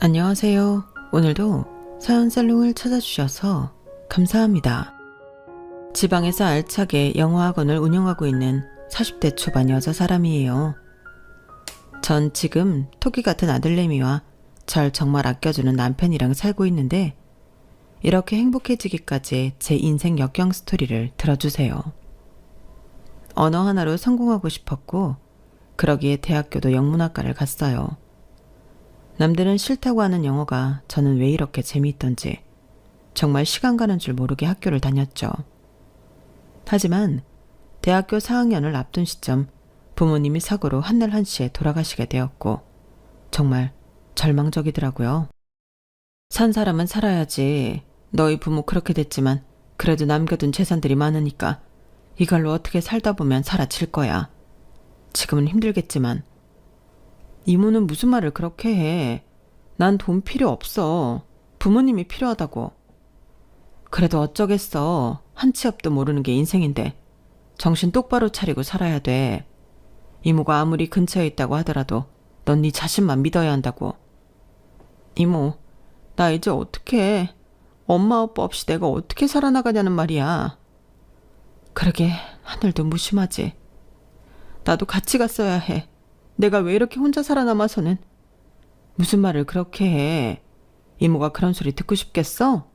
안녕하세요. 오늘도 사연살롱을 찾아주셔서 감사합니다. 지방에서 알차게 영어학원을 운영하고 있는 40대 초반 여자 사람이에요. 전 지금 토끼 같은 아들내미와 절 정말 아껴주는 남편이랑 살고 있는데 이렇게 행복해지기까지 제 인생 역경 스토리를 들어주세요. 언어 하나로 성공하고 싶었고 그러기에 대학교도 영문학과를 갔어요. 남들은 싫다고 하는 영어가 저는 왜 이렇게 재미있던지 정말 시간 가는 줄 모르게 학교를 다녔죠. 하지만 대학교 4학년을 앞둔 시점 부모님이 사고로 한날 한시에 돌아가시게 되었고 정말 절망적이더라고요. 산 사람은 살아야지. 너희 부모 그렇게 됐지만 그래도 남겨둔 재산들이 많으니까 이걸로 어떻게 살다 보면 사라질 거야. 지금은 힘들겠지만 이모는 무슨 말을 그렇게 해. 난 돈 필요 없어. 부모님이 필요하다고. 그래도 어쩌겠어. 한 치 앞도 모르는 게 인생인데 정신 똑바로 차리고 살아야 돼. 이모가 아무리 근처에 있다고 하더라도 넌 네 자신만 믿어야 한다고. 이모, 나 이제 어떡해. 엄마 아빠 없이 내가 어떻게 살아나가냐는 말이야. 그러게 하늘도 무심하지. 나도 같이 갔어야 해. 내가 왜 이렇게 혼자 살아남아서는. 무슨 말을 그렇게 해. 이모가 그런 소리 듣고 싶겠어?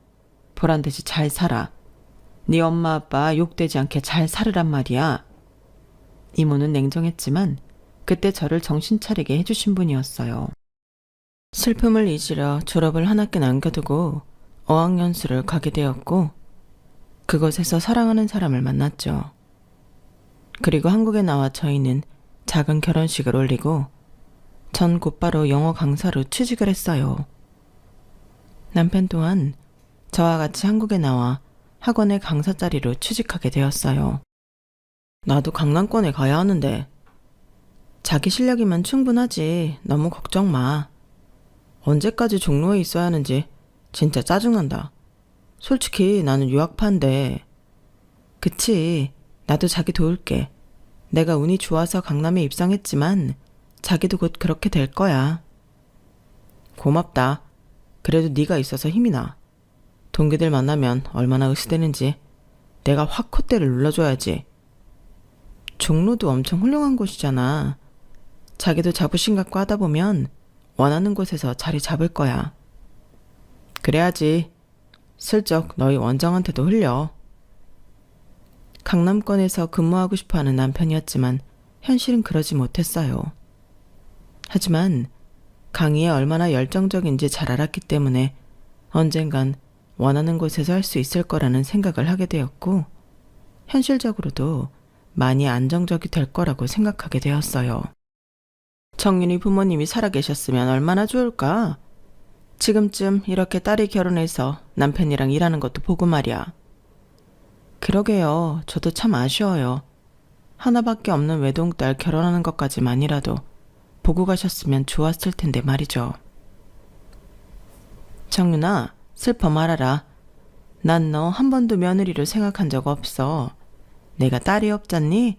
보란듯이 잘 살아. 네 엄마 아빠 욕되지 않게 잘 살으란 말이야. 이모는 냉정했지만 그때 저를 정신 차리게 해주신 분이었어요. 슬픔을 잊으려 졸업을 한 학기 남겨두고 어학연수를 가게 되었고 그곳에서 사랑하는 사람을 만났죠. 그리고 한국에 나와 저희는 작은 결혼식을 올리고 전 곧바로 영어 강사로 취직을 했어요. 남편 또한 저와 같이 한국에 나와 학원의 강사 자리로 취직하게 되었어요. 나도 강남권에 가야 하는데. 자기 실력이면 충분하지. 너무 걱정 마. 언제까지 종로에 있어야 하는지 진짜 짜증난다. 솔직히 나는 유학파인데. 그치, 나도 자기 도울게. 내가 운이 좋아서 강남에 입상했지만 자기도 곧 그렇게 될 거야. 고맙다. 그래도 네가 있어서 힘이 나. 동기들 만나면 얼마나 으스대는지 내가 확 콧대를 눌러줘야지. 종로도 엄청 훌륭한 곳이잖아. 자기도 자부심 갖고 하다 보면 원하는 곳에서 자리 잡을 거야. 그래야지. 슬쩍 너희 원장한테도 흘려. 강남권에서 근무하고 싶어하는 남편이었지만 현실은 그러지 못했어요. 하지만 강희에 얼마나 열정적인지 잘 알았기 때문에 언젠간 원하는 곳에서 할 수 있을 거라는 생각을 하게 되었고 현실적으로도 많이 안정적이 될 거라고 생각하게 되었어요. 정윤이 부모님이 살아계셨으면 얼마나 좋을까? 지금쯤 이렇게 딸이 결혼해서 남편이랑 일하는 것도 보고 말이야. 그러게요. 저도 참 아쉬워요. 하나밖에 없는 외동딸 결혼하는 것까지만이라도 보고 가셨으면 좋았을 텐데 말이죠. 정윤아, 슬퍼 말아라. 난 너 한 번도 며느리로 생각한 적 없어. 내가 딸이 없잖니?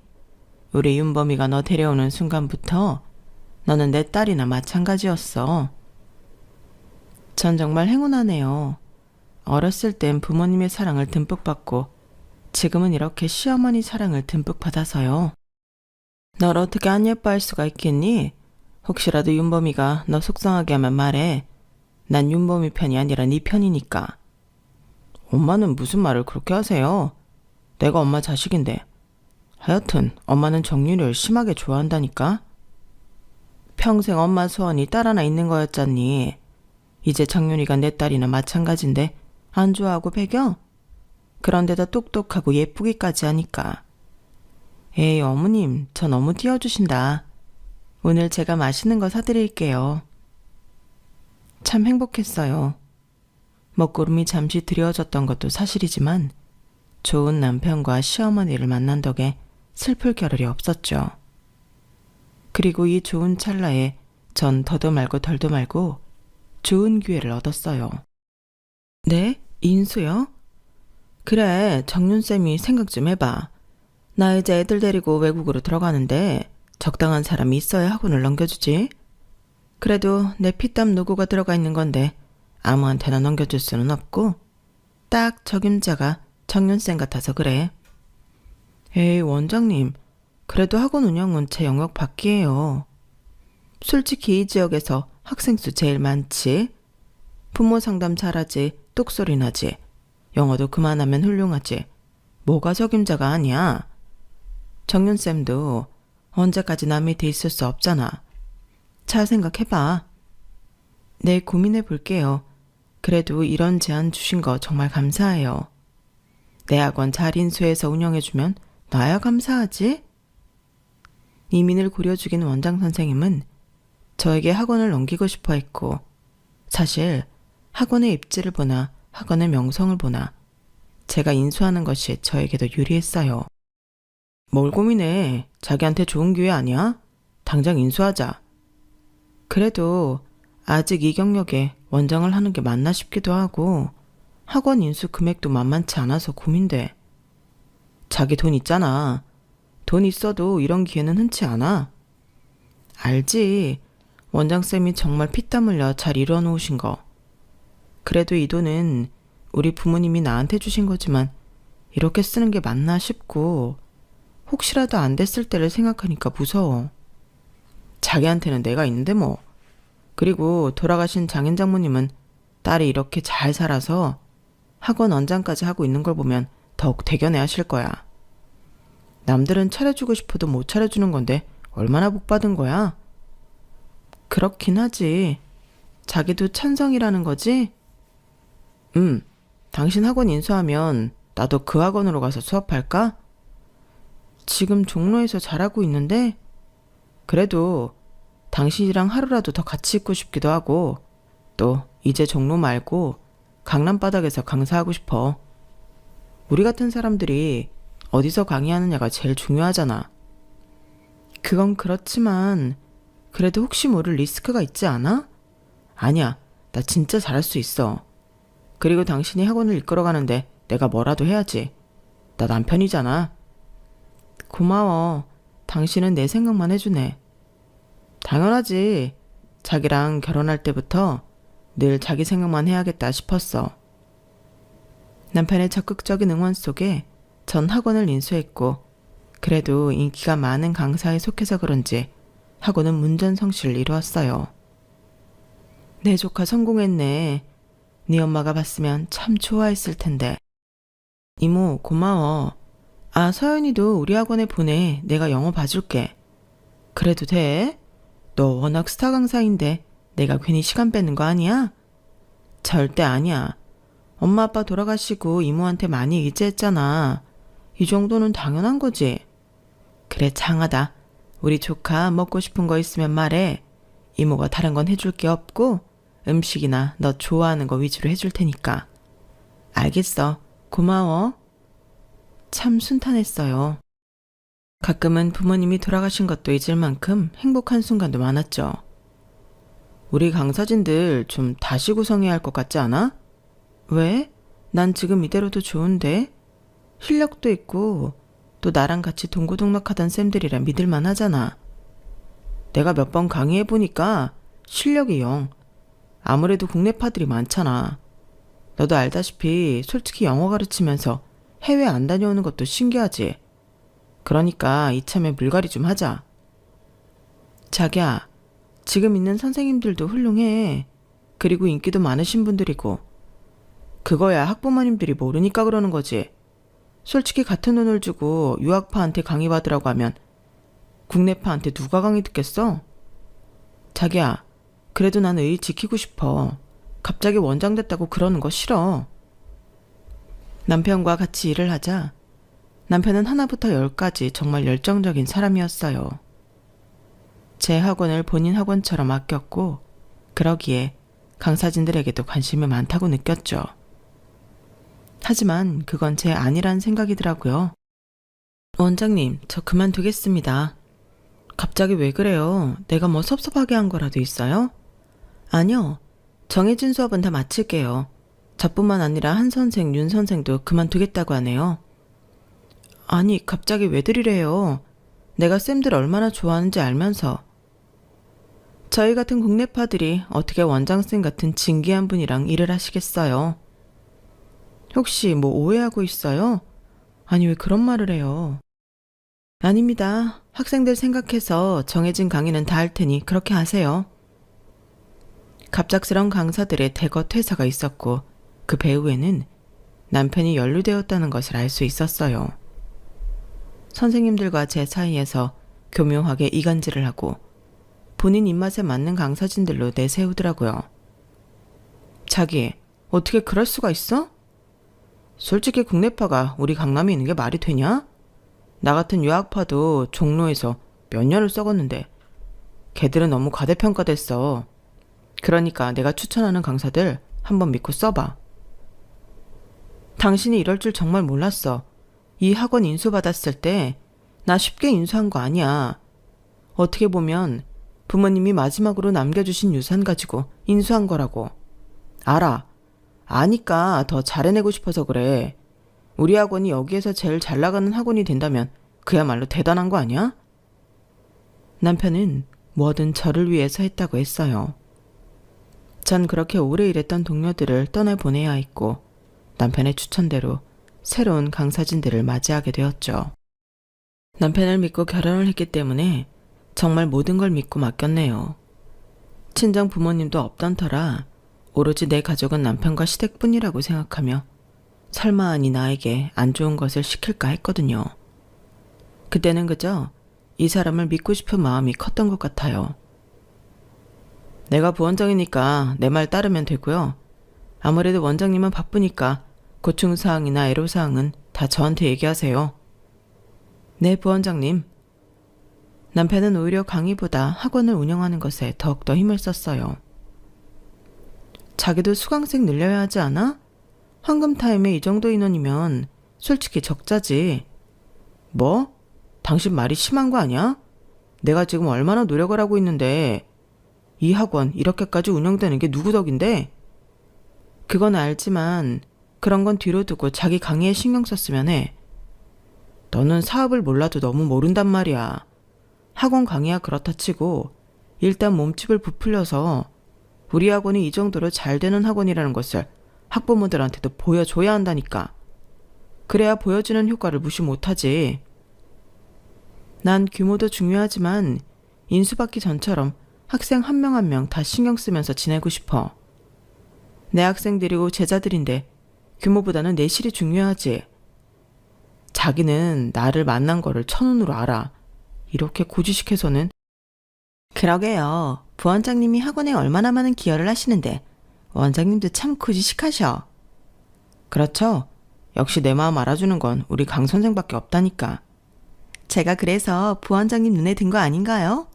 우리 윤범이가 너 데려오는 순간부터 너는 내 딸이나 마찬가지였어. 전 정말 행운하네요. 어렸을 땐 부모님의 사랑을 듬뿍 받고 지금은 이렇게 시어머니 사랑을 듬뿍 받아서요. 널 어떻게 안 예뻐할 수가 있겠니? 혹시라도 윤범이가 너 속상하게 하면 말해. 난 윤범이 편이 아니라 네 편이니까. 엄마는 무슨 말을 그렇게 하세요? 내가 엄마 자식인데. 하여튼 엄마는 정윤이를 심하게 좋아한다니까. 평생 엄마 소원이 딸 하나 있는 거였잖니. 이제 정윤이가 내 딸이나 마찬가지인데 안 좋아하고 배겨? 그런데다 똑똑하고 예쁘기까지 하니까. 에이 어머님, 저 너무 띄워주신다. 오늘 제가 맛있는 거 사드릴게요. 참 행복했어요. 먹구름이 잠시 드리워졌던 것도 사실이지만 좋은 남편과 시어머니를 만난 덕에 슬플 겨를이 없었죠. 그리고 이 좋은 찰나에 전 더도 말고 덜도 말고 좋은 기회를 얻었어요. 네? 인수요? 그래, 정윤쌤이 생각 좀 해봐. 나 이제 애들 데리고 외국으로 들어가는데 적당한 사람이 있어야 학원을 넘겨주지. 그래도 내 피땀 노고가 들어가 있는 건데 아무한테나 넘겨줄 수는 없고 딱 적임자가 정윤쌤 같아서 그래. 에이 원장님, 그래도 학원 운영은 제 영역 밖이에요. 솔직히 이 지역에서 학생 수 제일 많지. 부모 상담 잘하지, 똑소리 나지. 영어도 그만하면 훌륭하지. 뭐가 적임자가 아니야. 정윤쌤도 언제까지 남 밑에 있을 수 없잖아. 잘 생각해봐. 네, 고민해 볼게요. 그래도 이런 제안 주신 거 정말 감사해요. 내 학원 잘 인수해서 운영해주면 나야 감사하지? 이민을 고려주긴 원장 선생님은 저에게 학원을 넘기고 싶어 했고, 사실 학원의 입지를 보나 학원의 명성을 보나 제가 인수하는 것이 저에게도 유리했어요. 뭘 고민해. 자기한테 좋은 기회 아니야? 당장 인수하자. 그래도 아직 이 경력에 원장을 하는 게 맞나 싶기도 하고 학원 인수 금액도 만만치 않아서 고민돼. 자기 돈 있잖아. 돈 있어도 이런 기회는 흔치 않아. 알지. 원장쌤이 정말 피땀 흘려 잘 이뤄놓으신 거. 그래도 이 돈은 우리 부모님이 나한테 주신 거지만 이렇게 쓰는 게 맞나 싶고 혹시라도 안 됐을 때를 생각하니까 무서워. 자기한테는 내가 있는데 뭐. 그리고 돌아가신 장인 장모님은 딸이 이렇게 잘 살아서 학원 원장까지 하고 있는 걸 보면 더욱 대견해 하실 거야. 남들은 차려주고 싶어도 못 차려주는 건데 얼마나 복 받은 거야? 그렇긴 하지. 자기도 찬성이라는 거지? 당신 학원 인수하면 나도 그 학원으로 가서 수업할까? 지금 종로에서 잘하고 있는데 그래도 당신이랑 하루라도 더 같이 있고 싶기도 하고 또 이제 종로 말고 강남 바닥에서 강사하고 싶어. 우리 같은 사람들이 어디서 강의하느냐가 제일 중요하잖아. 그건 그렇지만 그래도 혹시 모를 리스크가 있지 않아? 아니야, 나 진짜 잘할 수 있어. 그리고 당신이 학원을 이끌어가는데 내가 뭐라도 해야지. 나 남편이잖아. 고마워. 당신은 내 생각만 해주네. 당연하지. 자기랑 결혼할 때부터 늘 자기 생각만 해야겠다 싶었어. 남편의 적극적인 응원 속에 전 학원을 인수했고 그래도 인기가 많은 강사에 속해서 그런지 학원은 문전성시를 이루었어요. 내 조카 성공했네. 네 엄마가 봤으면 참 좋아했을 텐데. 이모 고마워. 아 서연이도 우리 학원에 보내. 내가 영어 봐줄게. 그래도 돼? 너 워낙 스타 강사인데 내가 괜히 시간 뺏는 거 아니야? 절대 아니야. 엄마 아빠 돌아가시고 이모한테 많이 의지했잖아. 이 정도는 당연한 거지. 그래 장하다. 우리 조카 먹고 싶은 거 있으면 말해. 이모가 다른 건 해줄 게 없고 음식이나 너 좋아하는 거 위주로 해줄 테니까. 알겠어. 고마워. 참 순탄했어요. 가끔은 부모님이 돌아가신 것도 잊을 만큼 행복한 순간도 많았죠. 우리 강사진들 좀 다시 구성해야 할 것 같지 않아? 왜? 난 지금 이대로도 좋은데? 실력도 있고 또 나랑 같이 동고동락하던 쌤들이라 믿을만 하잖아. 내가 몇 번 강의해보니까 실력이 영. 아무래도 국내파들이 많잖아. 너도 알다시피 솔직히 영어 가르치면서 해외 안 다녀오는 것도 신기하지. 그러니까 이참에 물갈이 좀 하자. 자기야, 지금 있는 선생님들도 훌륭해. 그리고 인기도 많으신 분들이고. 그거야 학부모님들이 모르니까 그러는 거지. 솔직히 같은 돈을 주고 유학파한테 강의 받으라고 하면 국내파한테 누가 강의 듣겠어? 자기야, 그래도 난 의 지키고 싶어. 갑자기 원장 됐다고 그러는 거 싫어. 남편과 같이 일을 하자 남편은 하나부터 10까지 정말 열정적인 사람이었어요. 제 학원을 본인 학원처럼 아꼈고 그러기에 강사진들에게도 관심이 많다고 느꼈죠. 하지만 그건 제 아니란 생각이더라고요. 원장님, 저 그만두겠습니다. 갑자기 왜 그래요? 내가 뭐 섭섭하게 한 거라도 있어요? 아니요. 정해진 수업은 다 마칠게요. 저뿐만 아니라 한 선생, 윤 선생도 그만두겠다고 하네요. 아니, 갑자기 왜 들이래요? 내가 쌤들 얼마나 좋아하는지 알면서. 저희 같은 국내파들이 어떻게 원장쌤 같은 진기한 분이랑 일을 하시겠어요? 혹시 뭐 오해하고 있어요? 아니, 왜 그런 말을 해요? 아닙니다. 학생들 생각해서 정해진 강의는 다 할 테니 그렇게 하세요. 갑작스런 강사들의 대거 퇴사가 있었고 그 배후에는 남편이 연루되었다는 것을 알 수 있었어요. 선생님들과 제 사이에서 교묘하게 이간질을 하고 본인 입맛에 맞는 강사진들로 내세우더라고요. 자기, 어떻게 그럴 수가 있어? 솔직히 국내파가 우리 강남에 있는 게 말이 되냐? 나 같은 유학파도 종로에서 몇 년을 썩었는데 걔들은 너무 과대평가됐어. 그러니까 내가 추천하는 강사들 한번 믿고 써봐. 당신이 이럴 줄 정말 몰랐어. 이 학원 인수받았을 때 나 쉽게 인수한 거 아니야. 어떻게 보면 부모님이 마지막으로 남겨주신 유산 가지고 인수한 거라고. 알아. 아니까 더 잘해내고 싶어서 그래. 우리 학원이 여기에서 제일 잘 나가는 학원이 된다면 그야말로 대단한 거 아니야? 남편은 뭐든 저를 위해서 했다고 했어요. 전 그렇게 오래 일했던 동료들을 떠나보내야 했고 남편의 추천대로 새로운 강사진들을 맞이하게 되었죠. 남편을 믿고 결혼을 했기 때문에 정말 모든 걸 믿고 맡겼네요. 친정 부모님도 없던 터라 오로지 내 가족은 남편과 시댁뿐이라고 생각하며 설마하니 나에게 안 좋은 것을 시킬까 했거든요. 그때는 그저 이 사람을 믿고 싶은 마음이 컸던 것 같아요. 내가 부원장이니까 내 말 따르면 되고요. 아무래도 원장님은 바쁘니까 고충사항이나 애로사항은 다 저한테 얘기하세요. 네, 부원장님. 남편은 오히려 강의보다 학원을 운영하는 것에 더욱더 힘을 썼어요. 자기도 수강생 늘려야 하지 않아? 황금타임에 이 정도 인원이면 솔직히 적자지. 뭐? 당신 말이 심한 거 아니야? 내가 지금 얼마나 노력을 하고 있는데 이 학원 이렇게까지 운영되는 게 누구 덕인데? 그건 알지만 그런 건 뒤로 두고 자기 강의에 신경 썼으면 해. 너는 사업을 몰라도 너무 모른단 말이야. 학원 강의야 그렇다 치고 일단 몸집을 부풀려서 우리 학원이 이 정도로 잘 되는 학원이라는 것을 학부모들한테도 보여줘야 한다니까. 그래야 보여주는 효과를 무시 못하지. 난 규모도 중요하지만 인수받기 전처럼 학생 한 명 한 명 다 신경 쓰면서 지내고 싶어. 내 학생들이고 제자들인데 규모보다는 내실이 중요하지. 자기는 나를 만난 거를 천운으로 알아. 이렇게 고지식해서는. 그러게요. 부원장님이 학원에 얼마나 많은 기여를 하시는데 원장님도 참 고지식하셔. 그렇죠. 역시 내 마음 알아주는 건 우리 강 선생밖에 없다니까. 제가 그래서 부원장님 눈에 든 거 아닌가요?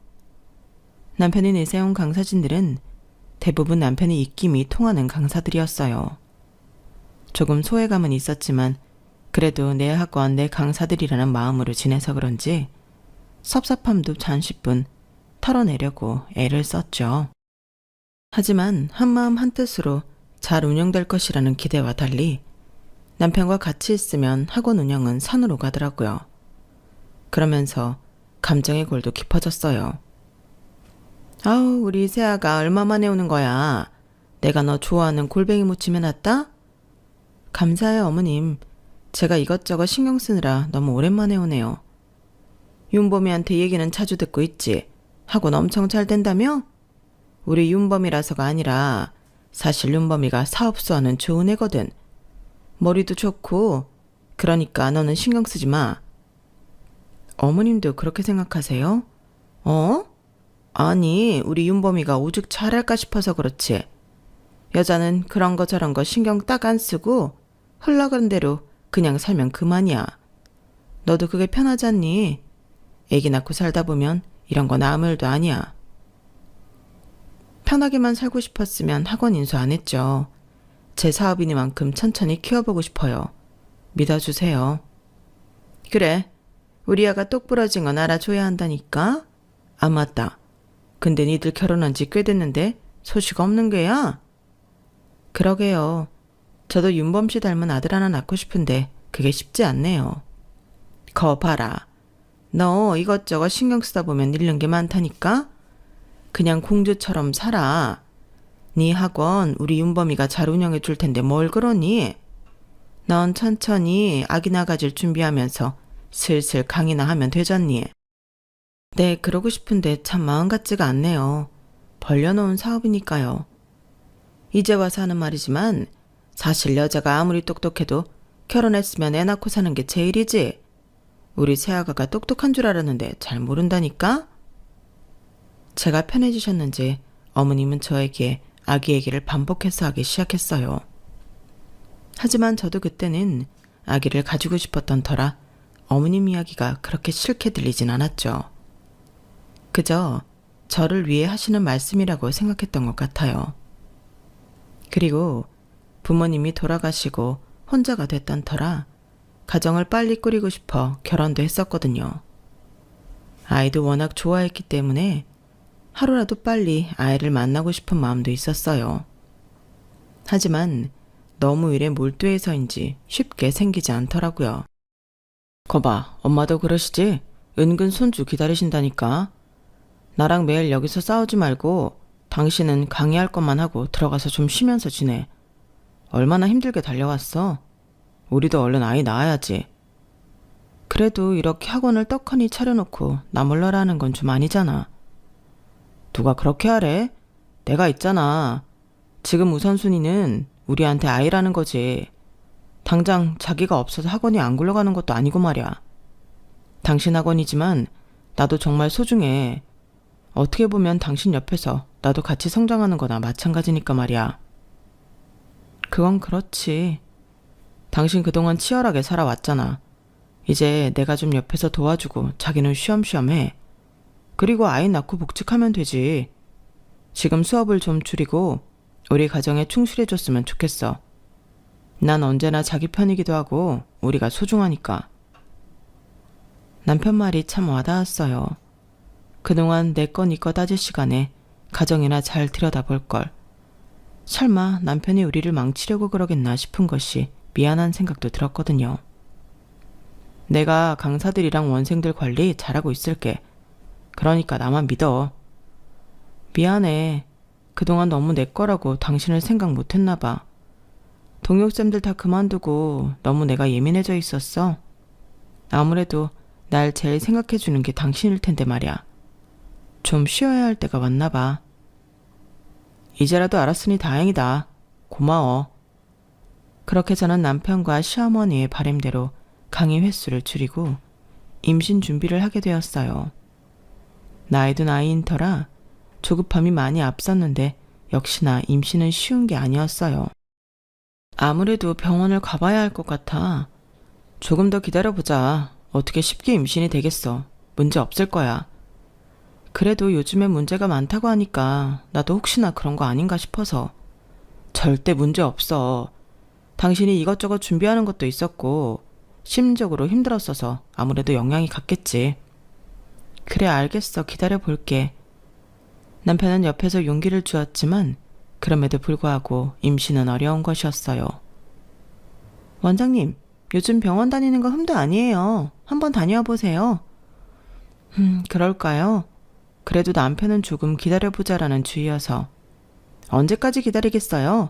남편이 내세운 강사진들은 대부분 남편의 입김이 통하는 강사들이었어요. 조금 소외감은 있었지만 그래도 내 학원, 내 강사들이라는 마음으로 지내서 그런지 섭섭함도 잠시뿐 털어내려고 애를 썼죠. 하지만 한마음 한뜻으로 잘 운영될 것이라는 기대와 달리 남편과 같이 있으면 학원 운영은 산으로 가더라고요. 그러면서 감정의 골도 깊어졌어요. 아우, 우리 세아가 얼마 만에 오는 거야. 내가 너 좋아하는 골뱅이 무침 해놨다? 감사해요, 어머님. 제가 이것저것 신경 쓰느라 너무 오랜만에 오네요. 윤범이한테 얘기는 자주 듣고 있지. 학원 엄청 잘 된다며? 우리 윤범이라서가 아니라 사실 윤범이가 사업수와는 좋은 애거든. 머리도 좋고 그러니까 너는 신경 쓰지 마. 어머님도 그렇게 생각하세요? 아니, 우리 윤범이가 오죽 잘할까 싶어서 그렇지. 여자는 그런 거 저런 거 신경 딱 안 쓰고 흘러간 대로 그냥 살면 그만이야. 너도 그게 편하지 않니? 애기 낳고 살다 보면 이런 건 아무 일도 아니야. 편하게만 살고 싶었으면 학원 인수 안 했죠. 제 사업이니만큼 천천히 키워보고 싶어요. 믿어주세요. 그래, 우리 아가 똑부러진 건 알아줘야 한다니까? 아, 맞다. 근데 니들 결혼한 지 꽤 됐는데 소식 없는 게야? 그러게요. 저도 윤범 씨 닮은 아들 하나 낳고 싶은데 그게 쉽지 않네요. 거 봐라. 너 이것저것 신경 쓰다 보면 잃는 게 많다니까? 그냥 공주처럼 살아. 네 학원 우리 윤범이가 잘 운영해 줄 텐데 뭘 그러니? 넌 천천히 아기나 가질 준비하면서 슬슬 강의나 하면 되잖니. 네, 그러고 싶은데 참 마음 같지가 않네요. 벌려놓은 사업이니까요. 이제 와서 하는 말이지만 사실 여자가 아무리 똑똑해도 결혼했으면 애 낳고 사는 게 제일이지. 우리 새아가가 똑똑한 줄 알았는데 잘 모른다니까? 제가 편해지셨는지 어머님은 저에게 아기 얘기를 반복해서 하기 시작했어요. 하지만 저도 그때는 아기를 가지고 싶었던 터라 어머님 이야기가 그렇게 싫게 들리진 않았죠. 그저 저를 위해 하시는 말씀이라고 생각했던 것 같아요. 그리고 부모님이 돌아가시고 혼자가 됐던 터라 가정을 빨리 꾸리고 싶어 결혼도 했었거든요. 아이도 워낙 좋아했기 때문에 하루라도 빨리 아이를 만나고 싶은 마음도 있었어요. 하지만 너무 일에 몰두해서인지 쉽게 생기지 않더라고요. 거봐, 엄마도 그러시지? 은근 손주 기다리신다니까. 나랑 매일 여기서 싸우지 말고 당신은 강의할 것만 하고 들어가서 좀 쉬면서 지내. 얼마나 힘들게 달려왔어. 우리도 얼른 아이 낳아야지. 그래도 이렇게 학원을 떡하니 차려놓고 나 몰라라 하는 건 좀 아니잖아. 누가 그렇게 하래? 내가 있잖아. 지금 우선순위는 우리한테 아이라는 거지. 당장 자기가 없어서 학원이 안 굴러가는 것도 아니고 말이야. 당신 학원이지만 나도 정말 소중해. 어떻게 보면 당신 옆에서 나도 같이 성장하는 거나 마찬가지니까 말이야. 그건 그렇지. 당신 그동안 치열하게 살아왔잖아. 이제 내가 좀 옆에서 도와주고 자기는 쉬엄쉬엄 해. 그리고 아이 낳고 복직하면 되지. 지금 수업을 좀 줄이고 우리 가정에 충실해줬으면 좋겠어. 난 언제나 자기 편이기도 하고 우리가 소중하니까. 남편 말이 참 와닿았어요. 그동안 내 거 니 거 따질 시간에 가정이나 잘 들여다볼 걸. 설마 남편이 우리를 망치려고 그러겠나 싶은 것이 미안한 생각도 들었거든요. 내가 강사들이랑 원생들 관리 잘하고 있을게. 그러니까 나만 믿어. 미안해. 그동안 너무 내 거라고 당신을 생각 못했나 봐. 동역쌤들 다 그만두고 너무 내가 예민해져 있었어. 아무래도 날 제일 생각해주는 게 당신일 텐데 말이야. 좀 쉬어야 할 때가 왔나 봐. 이제라도 알았으니 다행이다. 고마워. 그렇게 저는 남편과 시어머니의 바람대로 강의 횟수를 줄이고 임신 준비를 하게 되었어요. 나이도 나이인 터라 조급함이 많이 앞섰는데 역시나 임신은 쉬운 게 아니었어요. 아무래도 병원을 가봐야 할 것 같아. 조금 더 기다려보자. 어떻게 쉽게 임신이 되겠어. 문제 없을 거야. 그래도 요즘에 문제가 많다고 하니까 나도 혹시나 그런 거 아닌가 싶어서. 절대 문제 없어. 당신이 이것저것 준비하는 것도 있었고 심리적으로 힘들었어서 아무래도 영향이 갔겠지. 그래, 알겠어. 기다려볼게. 남편은 옆에서 용기를 주었지만 그럼에도 불구하고 임신은 어려운 것이었어요. 원장님, 요즘 병원 다니는 거 흠도 아니에요. 한번 다녀와 보세요. 그럴까요? 그래도 남편은 조금 기다려보자라는 주의여서. 언제까지 기다리겠어요?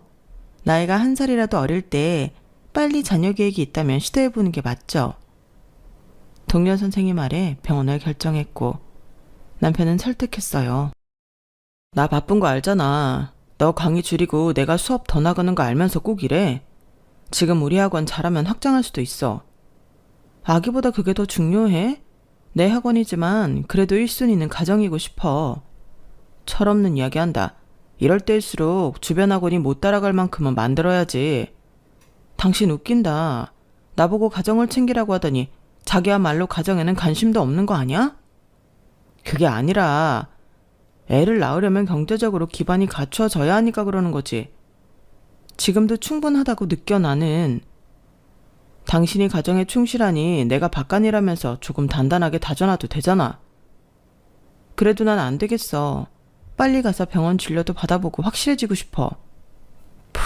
나이가 1살이라도 어릴 때 빨리 자녀 계획이 있다면 시도해보는 게 맞죠. 동료 선생님 말에 병원을 결정했고 남편은 설득했어요. 나 바쁜 거 알잖아. 너 강의 줄이고 내가 수업 더 나가는 거 알면서 꼭 이래. 지금 우리 학원 잘하면 확장할 수도 있어. 아기보다 그게 더 중요해? 내 학원이지만 그래도 1순위는 가정이고 싶어. 철없는 이야기 한다. 이럴 때일수록 주변 학원이 못 따라갈 만큼은 만들어야지. 당신 웃긴다. 나보고 가정을 챙기라고 하더니 자기야말로 가정에는 관심도 없는 거 아니야? 그게 아니라 애를 낳으려면 경제적으로 기반이 갖추어져야 하니까 그러는 거지. 지금도 충분하다고 느껴 나는. 당신이 가정에 충실하니 내가 바깥일하면서 조금 단단하게 다져놔도 되잖아. 그래도 난 안 되겠어. 빨리 가서 병원 진료도 받아보고 확실해지고 싶어.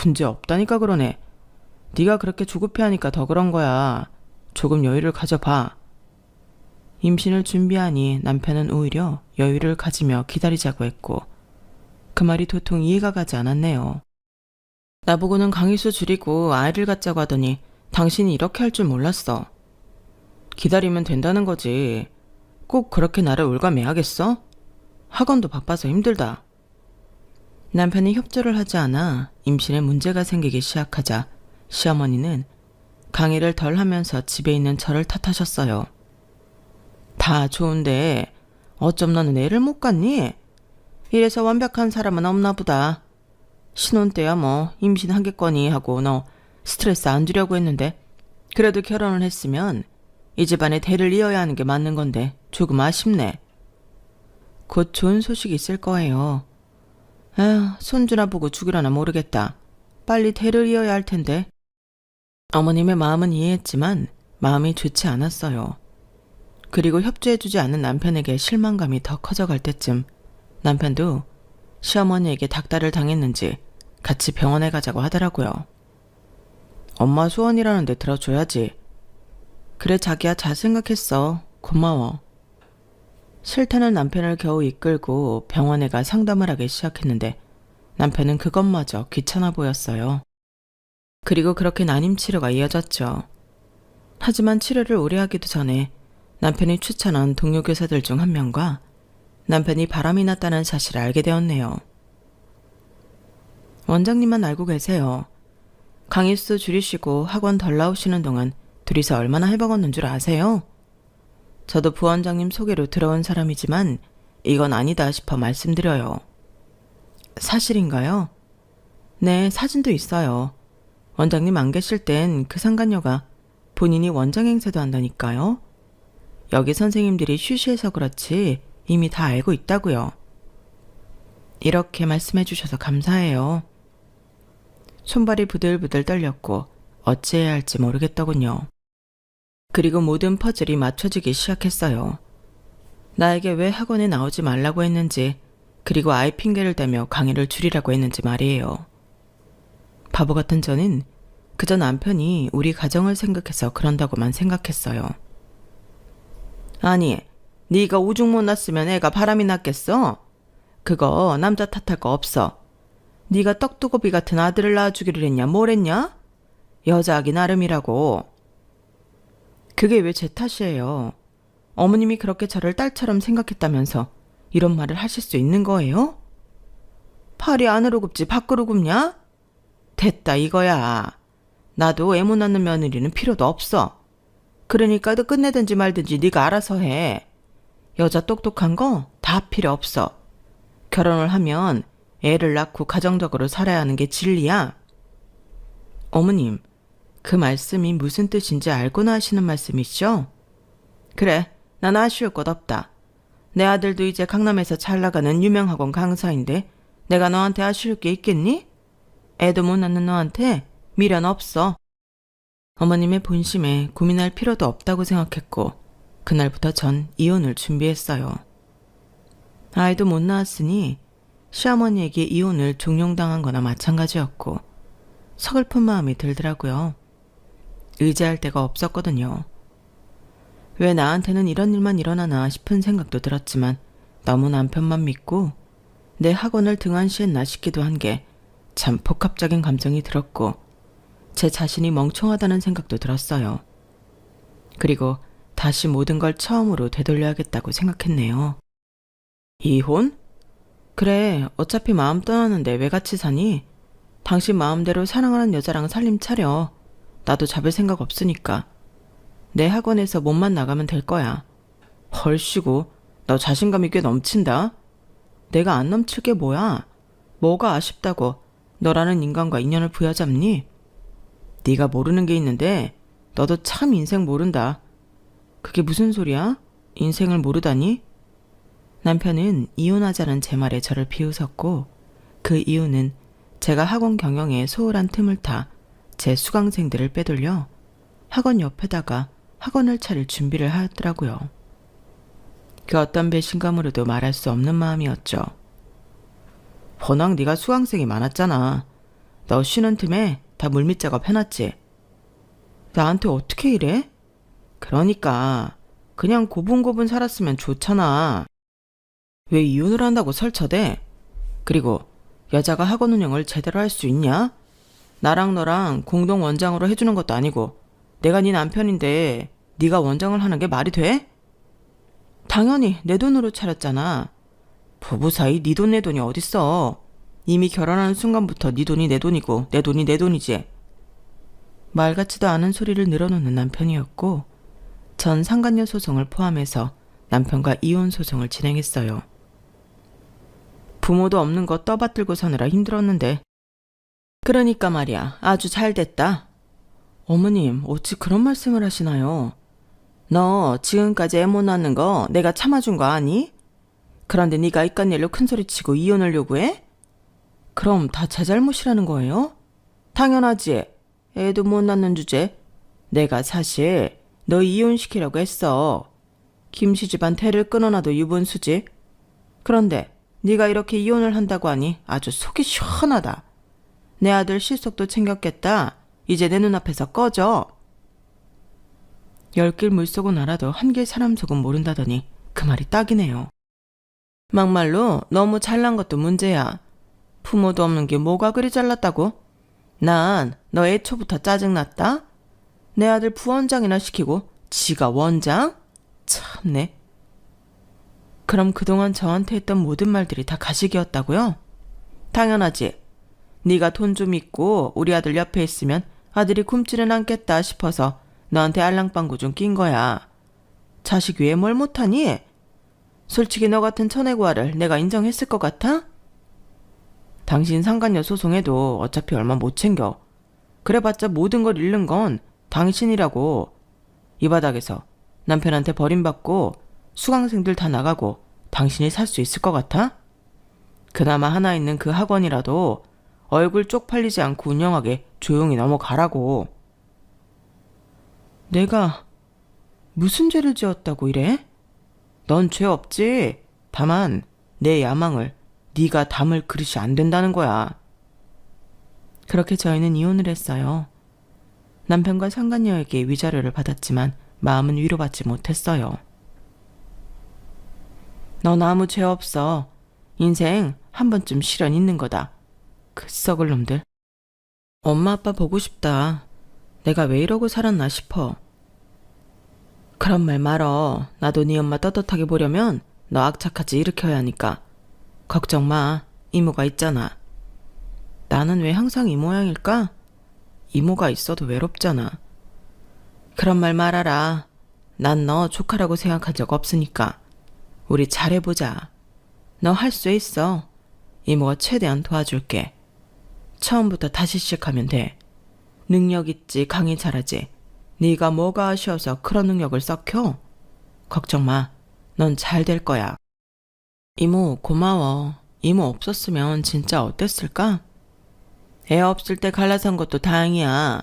문제 없다니까 그러네. 네가 그렇게 조급해하니까 더 그런 거야. 조금 여유를 가져봐. 임신을 준비하니 남편은 오히려 여유를 가지며 기다리자고 했고 그 말이 도통 이해가 가지 않았네요. 나보고는 강의수 줄이고 아이를 갖자고 하더니 당신이 이렇게 할 줄 몰랐어. 기다리면 된다는 거지. 꼭 그렇게 나를 올가매야겠어? 학원도 바빠서 힘들다. 남편이 협조를 하지 않아 임신에 문제가 생기기 시작하자 시어머니는 강의를 덜 하면서 집에 있는 저를 탓하셨어요. 다 좋은데 어쩜 너는 애를 못 갖니? 이래서 완벽한 사람은 없나 보다. 신혼 때야 뭐 임신하겠거니 하고 너 스트레스 안 주려고 했는데 그래도 결혼을 했으면 이 집안에 대를 이어야 하는 게 맞는 건데 조금 아쉽네. 곧 좋은 소식이 있을 거예요. 에휴, 손주나 보고 죽으려나 모르겠다. 빨리 대를 이어야 할 텐데. 어머님의 마음은 이해했지만 마음이 좋지 않았어요. 그리고 협조해주지 않은 남편에게 실망감이 더 커져갈 때쯤 남편도 시어머니에게 닥달을 당했는지 같이 병원에 가자고 하더라고요. 엄마 소원이라는데 들어줘야지. 그래 자기야 잘 생각했어. 고마워. 싫다는 남편을 겨우 이끌고 병원에 가 상담을 하기 시작했는데 남편은 그것마저 귀찮아 보였어요. 그리고 그렇게 난임 치료가 이어졌죠. 하지만 치료를 오래 하기도 전에 남편이 추천한 동료 교사들 중 한 명과 남편이 바람이 났다는 사실을 알게 되었네요. 원장님만 알고 계세요. 강의수 줄이시고 학원 덜 나오시는 동안 둘이서 얼마나 해먹었는 줄 아세요? 저도 부원장님 소개로 들어온 사람이지만 이건 아니다 싶어 말씀드려요. 사실인가요? 네, 사진도 있어요. 원장님 안 계실 땐 그 상간녀가 본인이 원장 행세도 한다니까요. 여기 선생님들이 쉬쉬해서 그렇지 이미 다 알고 있다고요. 이렇게 말씀해 주셔서 감사해요. 손발이 부들부들 떨렸고 어찌해야 할지 모르겠더군요. 그리고 모든 퍼즐이 맞춰지기 시작했어요. 나에게 왜 학원에 나오지 말라고 했는지, 그리고 아이 핑계를 대며 강의를 줄이라고 했는지 말이에요. 바보 같은 저는 그저 남편이 우리 가정을 생각해서 그런다고만 생각했어요. 아니, 네가 오죽 못 났으면 애가 바람이 났겠어? 그거 남자 탓할 거 없어. 네가 떡두꺼비 같은 아들을 낳아주기를 했냐 뭘 했냐? 여자하기 나름이라고. 그게 왜 제 탓이에요? 어머님이 그렇게 저를 딸처럼 생각했다면서 이런 말을 하실 수 있는 거예요? 팔이 안으로 굽지 밖으로 굽냐? 됐다 이거야. 나도 애 못 낳는 며느리는 필요도 없어. 그러니까 너 끝내든지 말든지 네가 알아서 해. 여자 똑똑한 거 다 필요 없어. 결혼을 하면 애를 낳고 가정적으로 살아야 하는 게 진리야. 어머님, 그 말씀이 무슨 뜻인지 알고나 하시는 말씀이시죠? 그래, 난 아쉬울 것 없다. 내 아들도 이제 강남에서 잘 나가는 유명 학원 강사인데 내가 너한테 아쉬울 게 있겠니? 애도 못 낳는 너한테 미련 없어. 어머님의 본심에 고민할 필요도 없다고 생각했고 그날부터 전 이혼을 준비했어요. 아이도 못 낳았으니 시어머니에게 이혼을 종용당한 거나 마찬가지였고 서글픈 마음이 들더라고요. 의지할 데가 없었거든요. 왜 나한테는 이런 일만 일어나나 싶은 생각도 들었지만 너무 남편만 믿고 내 학원을 등한시했나 싶기도 한 게 참 복합적인 감정이 들었고 제 자신이 멍청하다는 생각도 들었어요. 그리고 다시 모든 걸 처음으로 되돌려야겠다고 생각했네요. 이혼? 그래, 어차피 마음 떠나는데 왜 같이 사니? 당신 마음대로 사랑하는 여자랑 살림 차려. 나도 잡을 생각 없으니까. 내 학원에서 몸만 나가면 될 거야. 헐씨고, 너 자신감이 꽤 넘친다. 내가 안 넘칠 게 뭐야? 뭐가 아쉽다고 너라는 인간과 인연을 부여잡니? 네가 모르는 게 있는데 너도 참 인생 모른다. 그게 무슨 소리야? 인생을 모르다니? 남편은 이혼하자는 제 말에 저를 비웃었고 그 이유는 제가 학원 경영에 소홀한 틈을 타 제 수강생들을 빼돌려 학원 옆에다가 학원을 차릴 준비를 하였더라고요. 그 어떤 배신감으로도 말할 수 없는 마음이었죠. 워낙 네가 수강생이 많았잖아. 너 쉬는 틈에 다 물밑 작업 해놨지. 나한테 어떻게 이래? 그러니까 그냥 고분고분 살았으면 좋잖아. 왜 이혼을 한다고 설쳐대? 그리고 여자가 학원 운영을 제대로 할 수 있냐? 나랑 너랑 공동 원장으로 해주는 것도 아니고 내가 네 남편인데 네가 원장을 하는 게 말이 돼? 당연히 내 돈으로 차렸잖아. 부부 사이 네 돈 내 돈이 어딨어. 이미 결혼하는 순간부터 네 돈이 내 돈이고 내 돈이 내 돈이지. 말 같지도 않은 소리를 늘어놓는 남편이었고 전 상간녀 소송을 포함해서 남편과 이혼 소송을 진행했어요. 부모도 없는 거 떠받들고 사느라 힘들었는데. 그러니까 말이야, 아주 잘 됐다. 어머님, 어찌 그런 말씀을 하시나요? 너 지금까지 애 못 낳는 거 내가 참아준 거 아니? 그런데 네가 이깟 일로 큰소리치고 이혼을 요구해? 그럼 다 제 잘못이라는 거예요? 당연하지. 애도 못 낳는 주제. 내가 사실 너 이혼시키려고 했어. 김씨 집안 태를 끊어놔도 유분수지. 그런데 네가 이렇게 이혼을 한다고 하니 아주 속이 시원하다. 내 아들 실속도 챙겼겠다. 이제 내 눈앞에서 꺼져. 열길 물속은 알아도 한길 사람 속은 모른다더니 그 말이 딱이네요. 막말로 너무 잘난 것도 문제야. 부모도 없는 게 뭐가 그리 잘났다고? 난 너 애초부터 짜증났다. 내 아들 부원장이나 시키고 지가 원장? 참네. 그럼 그동안 저한테 했던 모든 말들이 다 가식이었다고요? 당연하지. 네가 돈 좀 있고 우리 아들 옆에 있으면 아들이 굶지는 않겠다 싶어서 너한테 알랑방구 좀 낀 거야. 자식 위에 뭘 못하니? 솔직히 너 같은 천혜구화를 내가 인정했을 것 같아? 당신 상간녀 소송해도 어차피 얼마 못 챙겨. 그래봤자 모든 걸 잃는 건 당신이라고. 이 바닥에서 남편한테 버림받고 수강생들 다 나가고 당신이 살 수 있을 것 같아? 그나마 하나 있는 그 학원이라도 얼굴 쪽팔리지 않고 운영하게 조용히 넘어가라고. 내가 무슨 죄를 지었다고 이래? 넌 죄 없지. 다만 내 야망을 네가 담을 그릇이 안 된다는 거야. 그렇게 저희는 이혼을 했어요. 남편과 상간녀에게 위자료를 받았지만 마음은 위로받지 못했어요. 넌 아무 죄 없어. 인생 한 번쯤 실현 있는 거다. 그 썩을 놈들. 엄마 아빠 보고 싶다. 내가 왜 이러고 살았나 싶어. 그런 말 말어. 나도 네 엄마 떳떳하게 보려면 너 악착같이 일으켜야 하니까. 걱정 마. 이모가 있잖아. 나는 왜 항상 이 모양일까? 이모가 있어도 외롭잖아. 그런 말 말아라. 난 너 조카라고 생각한 적 없으니까. 우리 잘해보자. 너 할 수 있어. 이모가 최대한 도와줄게. 처음부터 다시 시작하면 돼. 능력 있지, 강의 잘하지. 네가 뭐가 아쉬워서 그런 능력을 썩혀? 걱정 마. 넌 잘 될 거야. 이모 고마워. 이모 없었으면 진짜 어땠을까? 애 없을 때 갈라선 것도 다행이야.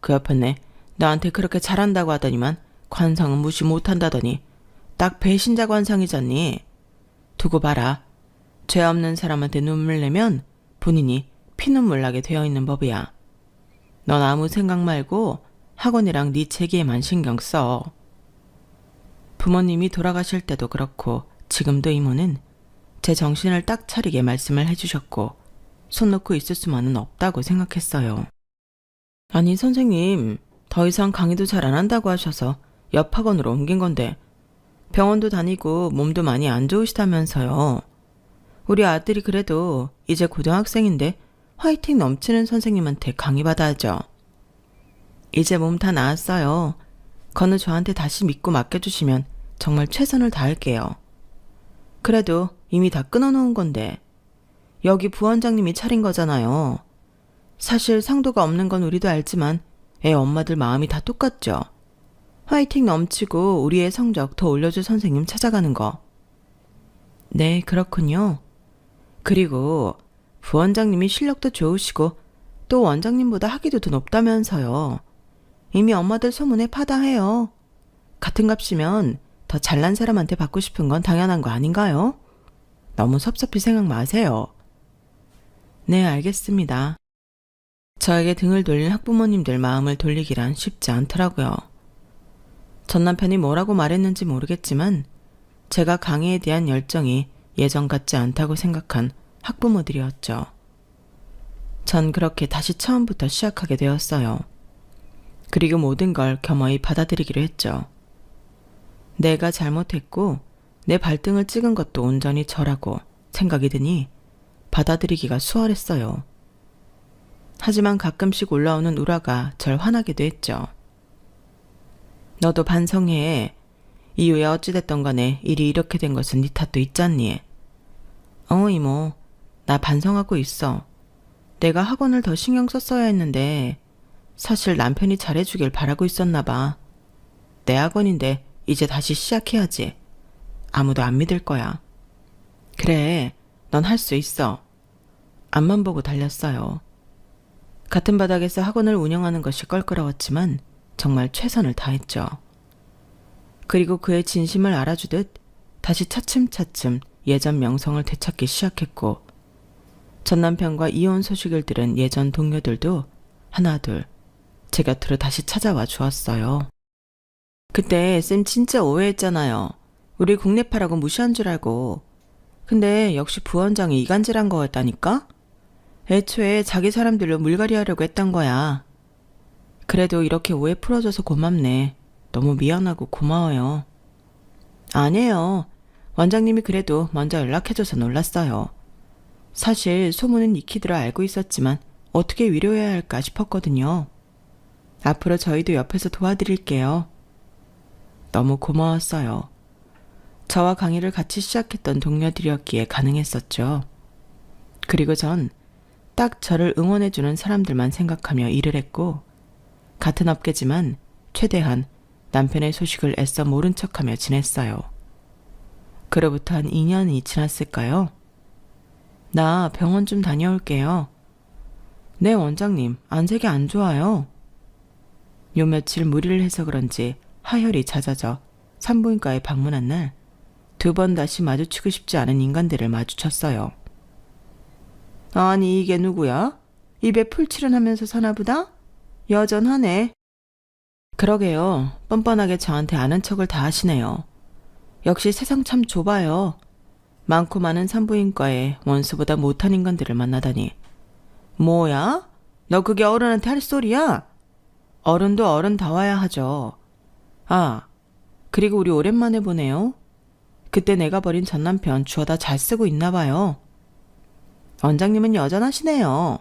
그 옆에네 너한테 그렇게 잘한다고 하더니만 관상은 무시 못한다더니 딱 배신자 관상이잖니. 두고 봐라. 죄 없는 사람한테 눈물 내면 본인이 피눈물 나게 되어 있는 법이야. 넌 아무 생각 말고 학원이랑 네 재기에만 신경 써. 부모님이 돌아가실 때도 그렇고 지금도 이모는 제 정신을 딱 차리게 말씀을 해주셨고 손 놓고 있을 수만은 없다고 생각했어요. 아니 선생님, 더 이상 강의도 잘 안 한다고 하셔서 옆 학원으로 옮긴 건데 병원도 다니고 몸도 많이 안 좋으시다면서요. 우리 아들이 그래도 이제 고등학생인데 화이팅 넘치는 선생님한테 강의받아야죠. 이제 몸 다 나았어요. 건우 저한테 다시 믿고 맡겨주시면 정말 최선을 다할게요. 그래도 이미 다 끊어놓은 건데 여기 부원장님이 차린 거잖아요. 사실 상도가 없는 건 우리도 알지만 애 엄마들 마음이 다 똑같죠. 화이팅 넘치고 우리의 성적 더 올려줄 선생님 찾아가는 거. 네, 그렇군요. 그리고 부원장님이 실력도 좋으시고 또 원장님보다 학위도 더 높다면서요. 이미 엄마들 소문에 파다해요. 같은 값이면 더 잘난 사람한테 받고 싶은 건 당연한 거 아닌가요? 너무 섭섭히 생각 마세요. 네, 알겠습니다. 저에게 등을 돌린 학부모님들 마음을 돌리기란 쉽지 않더라고요. 전 남편이 뭐라고 말했는지 모르겠지만 제가 강의에 대한 열정이 예전 같지 않다고 생각한 학부모들이었죠. 전 그렇게 다시 처음부터 시작하게 되었어요. 그리고 모든 걸 겸허히 받아들이기로 했죠. 내가 잘못했고 내 발등을 찍은 것도 온전히 저라고 생각이 드니 받아들이기가 수월했어요. 하지만 가끔씩 올라오는 우라가 절 화나기도 했죠. 너도 반성해. 이후에 어찌됐던 간에 일이 이렇게 된 것은 네 탓도 있잖니. 이모, 나 반성하고 있어. 내가 학원을 더 신경 썼어야 했는데 사실 남편이 잘해주길 바라고 있었나 봐. 내 학원인데 이제 다시 시작해야지. 아무도 안 믿을 거야. 그래, 넌 할 수 있어. 앞만 보고 달렸어요. 같은 바닥에서 학원을 운영하는 것이 껄끄러웠지만 정말 최선을 다했죠. 그리고 그의 진심을 알아주듯 다시 차츰차츰 예전 명성을 되찾기 시작했고, 전 남편과 이혼 소식을 들은 예전 동료들도 하나둘 제 곁으로 다시 찾아와 주었어요. 그때 쌤 진짜 오해했잖아요. 우리 국내파라고 무시한 줄 알고. 근데 역시 부원장이 이간질한 거였다니까? 애초에 자기 사람들로 물갈이 하려고 했던 거야. 그래도 이렇게 오해 풀어줘서 고맙네. 너무 미안하고 고마워요. 아니에요. 원장님이 그래도 먼저 연락해줘서 놀랐어요. 사실 소문은 익히들어 알고 있었지만 어떻게 위로해야 할까 싶었거든요. 앞으로 저희도 옆에서 도와드릴게요. 너무 고마웠어요. 저와 강의를 같이 시작했던 동료들이었기에 가능했었죠. 그리고 전 딱 저를 응원해주는 사람들만 생각하며 일을 했고, 같은 업계지만 최대한 남편의 소식을 애써 모른 척하며 지냈어요. 그로부터 한 2년이 지났을까요? 나 병원 좀 다녀올게요. 네, 원장님, 안색이 안 좋아요. 요 며칠 무리를 해서 그런지 하혈이 잦아져 산부인과에 방문한 날 2번 다시 마주치고 싶지 않은 인간들을 마주쳤어요. 아니, 이게 누구야? 입에 풀칠은하면서 사나보다? 여전하네. 그러게요. 뻔뻔하게 저한테 아는 척을 다 하시네요. 역시 세상 참 좁아요. 많고 많은 산부인과에 원수보다 못한 인간들을 만나다니. 뭐야? 너 그게 어른한테 할 소리야? 어른도 어른다워야 하죠. 아, 그리고 우리 오랜만에 보네요. 그때 내가 버린 전 남편 주워다 잘 쓰고 있나 봐요. 원장님은 여전하시네요.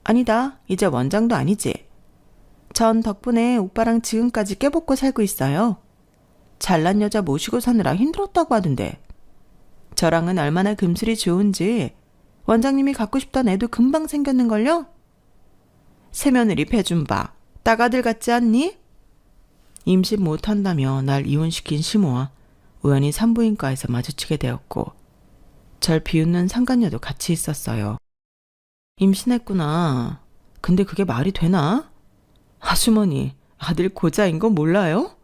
아니다, 이제 원장도 아니지. 전 덕분에 오빠랑 지금까지 깨벗고 살고 있어요. 잘난 여자 모시고 사느라 힘들었다고 하던데. 저랑은 얼마나 금슬이 좋은지 원장님이 갖고 싶던 애도 금방 생겼는걸요? 새며느리 배준바, 따가들 같지 않니? 임신 못한다며 날 이혼시킨 시모와 우연히 산부인과에서 마주치게 되었고, 절 비웃는 상간녀도 같이 있었어요. 임신했구나. 근데 그게 말이 되나? 아주머니, 아들 고자인 거 몰라요?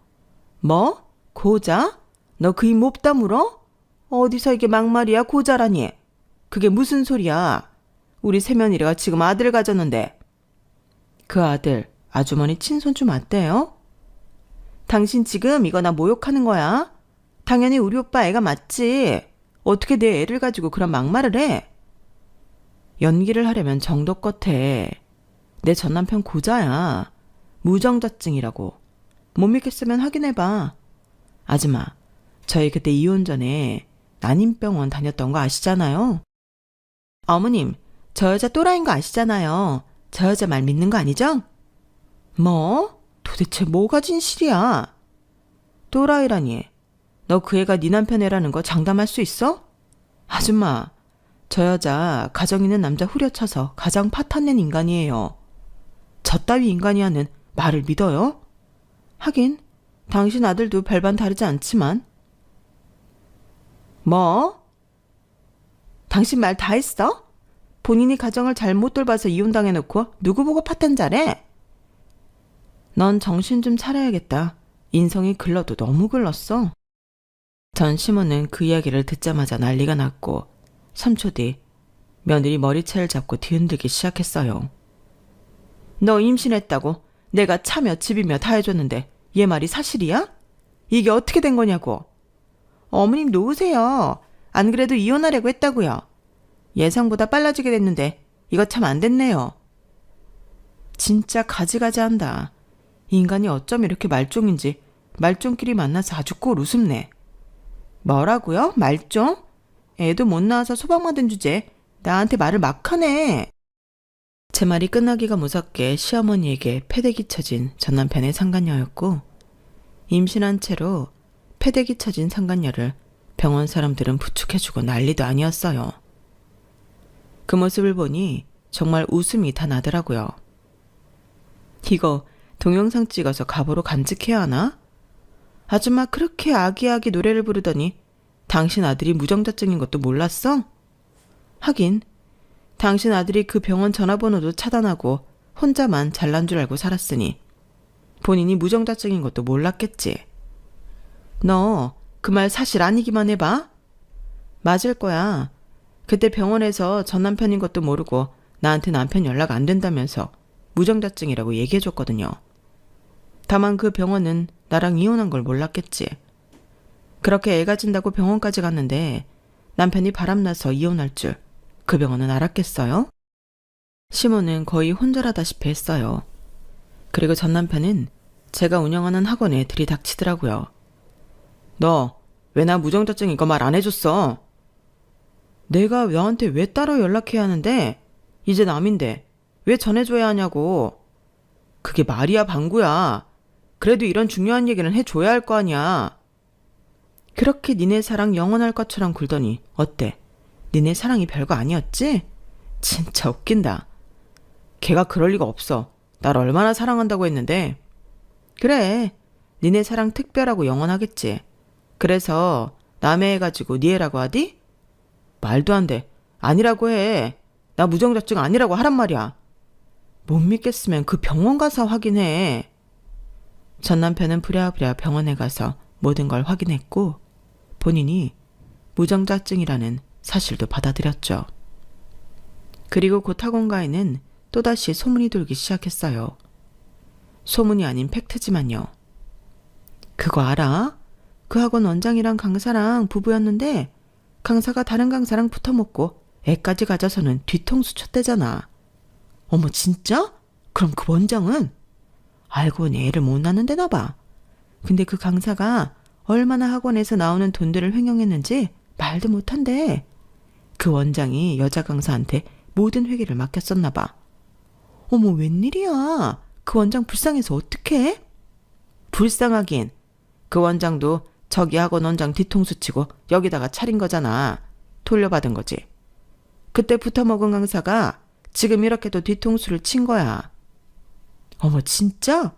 뭐? 고자? 너 그 입 못 다물어? 어디서 이게 막말이야, 고자라니? 그게 무슨 소리야? 우리 새며느리가 지금 아들 가졌는데. 그 아들, 아주머니 친손주 맞대요? 당신 지금 이거 나 모욕하는 거야? 당연히 우리 오빠 애가 맞지. 어떻게 내 애를 가지고 그런 막말을 해? 연기를 하려면 정도껏 해. 내 전남편 고자야. 무정자증이라고. 못 믿겠으면 확인해봐. 아줌마, 저희 그때 이혼 전에 난임병원 다녔던 거 아시잖아요? 어머님, 저 여자 또라이인 거 아시잖아요. 저 여자 말 믿는 거 아니죠? 뭐? 도대체 뭐가 진실이야? 또라이라니. 너 그 애가 네 남편 애라는 거 장담할 수 있어? 아줌마, 저 여자 가정 있는 남자 후려쳐서 가정 파탄낸 인간이에요. 저 따위 인간이 하는 말을 믿어요? 하긴 당신 아들도 별반 다르지 않지만. 뭐? 당신 말 다 했어? 본인이 가정을 잘못 돌봐서 이혼당해놓고 누구 보고 파탄자래? 넌 정신 좀 차려야겠다. 인성이 글러도 너무 글렀어. 전 시모는 그 이야기를 듣자마자 난리가 났고 3초 뒤 며느리 머리채를 잡고 뒤흔들기 시작했어요. 너 임신했다고 내가 차며 집이며 다 해줬는데 얘 말이 사실이야? 이게 어떻게 된 거냐고. 어머님 놓으세요. 안 그래도 이혼하려고 했다고요. 예상보다 빨라지게 됐는데 이거 참 안 됐네요. 진짜 가지가지한다. 인간이 어쩜 이렇게 말종인지 말종끼리 만나서 아주 꼴 우습네. 뭐라고요? 말종? 애도 못 낳아서 소박 만든 주제 나한테 말을 막 하네. 제 말이 끝나기가 무섭게 시어머니에게 패대기 쳐진 전남편의 상간녀였고 임신한 채로 패대기 쳐진 상간녀를 병원 사람들은 부축해주고 난리도 아니었어요. 그 모습을 보니 정말 웃음이 다 나더라고요. 이거 동영상 찍어서 가보로 간직해야 하나? 아줌마 그렇게 아기아기 노래를 부르더니 당신 아들이 무정자증인 것도 몰랐어? 하긴 당신 아들이 그 병원 전화번호도 차단하고 혼자만 잘난 줄 알고 살았으니 본인이 무정자증인 것도 몰랐겠지. 너 그 말 사실 아니기만 해봐. 맞을 거야. 그때 병원에서 전 남편인 것도 모르고 나한테 남편 연락 안 된다면서 무정자증이라고 얘기해줬거든요. 다만 그 병원은 나랑 이혼한 걸 몰랐겠지. 그렇게 애가 진다고 병원까지 갔는데 남편이 바람나서 이혼할 줄 그 병원은 알았겠어요? 시모는 거의 혼절하다시피 했어요. 그리고 전 남편은 제가 운영하는 학원에 들이닥치더라고요. 너 왜 나 무정자증인 거 말 안 해줬어? 내가 너한테 왜 따로 연락해야 하는데? 이제 남인데 왜 전해줘야 하냐고. 그게 말이야 방구야. 그래도 이런 중요한 얘기는 해줘야 할 거 아니야. 그렇게 니네 사랑 영원할 것처럼 굴더니 어때? 니네 사랑이 별거 아니었지? 진짜 웃긴다. 걔가 그럴 리가 없어. 날 얼마나 사랑한다고 했는데. 그래, 니네 사랑 특별하고 영원하겠지. 그래서 남의 애 가지고 니 애라고 하디? 말도 안 돼. 아니라고 해. 나 무정자증 아니라고 하란 말이야. 못 믿겠으면 그 병원 가서 확인해. 전 남편은 부랴부랴 병원에 가서 모든 걸 확인했고 본인이 무정자증이라는 사실도 받아들였죠. 그리고 곧 학원가에는 또다시 소문이 돌기 시작했어요. 소문이 아닌 팩트지만요. 그거 알아? 그 학원 원장이랑 강사랑 부부였는데 강사가 다른 강사랑 붙어먹고 애까지 가져서는 뒤통수 쳤대잖아. 어머 진짜? 그럼 그 원장은? 알고 보니 애를 못 낳는데나 봐. 근데 그 강사가 얼마나 학원에서 나오는 돈들을 횡령했는지 말도 못한대. 그 원장이 여자 강사한테 모든 회계를 맡겼었나 봐. 어머 웬일이야. 그 원장 불쌍해서 어떡해? 불쌍하긴. 그 원장도 저기 학원 원장 뒤통수 치고 여기다가 차린 거잖아. 돌려받은 거지. 그때 붙어먹은 강사가 지금 이렇게도 뒤통수를 친 거야. 어머 진짜?